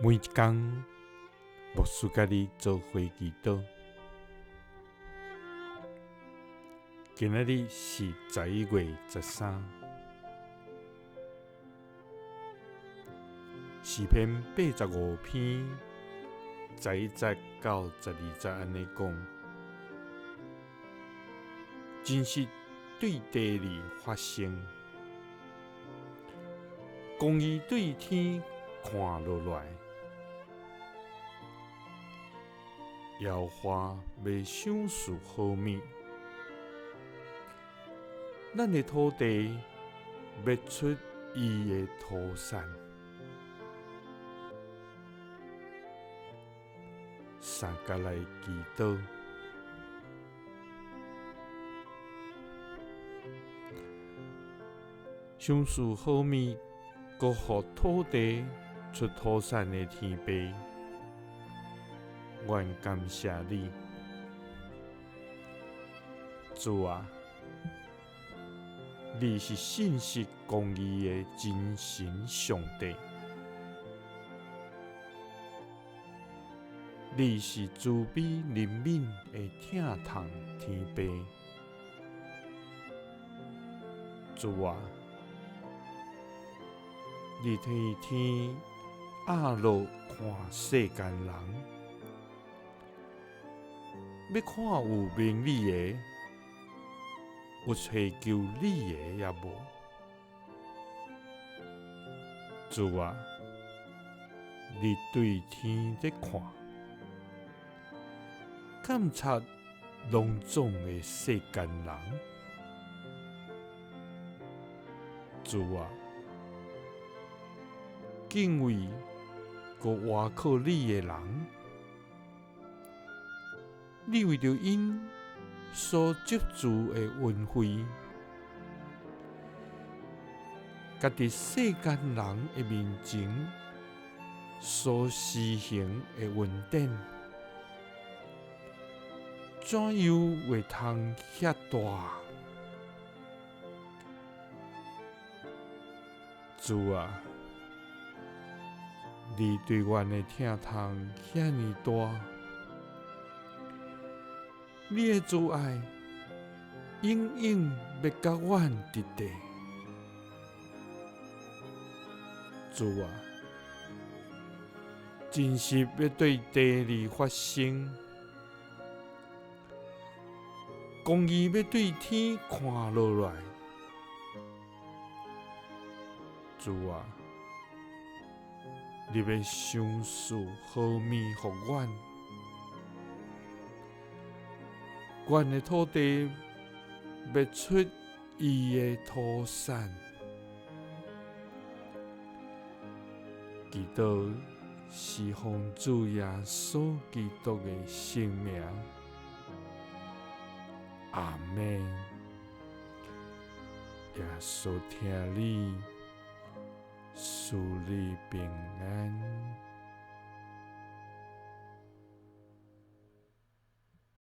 每天牧师甲你做伙祈祷。今仔日是11月13，诗篇85篇11节到12节安尼讲：真实对地里发生，公义对天看落来。耶和华要赏赐好物，咱的土地要出伊的土产。三甲来祈祷，赏赐好物，搁互土地出土产的天父，愿感谢你，主啊！你是信实公义的真神上帝，你是慈悲怜悯的疼痛天父，主啊！你替天压落看世间人，要看有明理的，有找求你的也无。主啊，你对天在看，监察拢总的世间人。主啊，敬畏搁倚靠你的人，你为着因所接助的恩惠，甲伫世间人的面前所施行的恩典，怎样会通遐大？主啊，你对阮的疼痛遐尼大，你的慈爱永远要甲阮伫地。主啊，真实要对地里发生，公义要对天看落来。主啊，你要赏赐好物予阮，阮的土地要出伊的土产。祈祷是奉主耶稣基督的圣名，阿们。耶稣听你，赐你平安。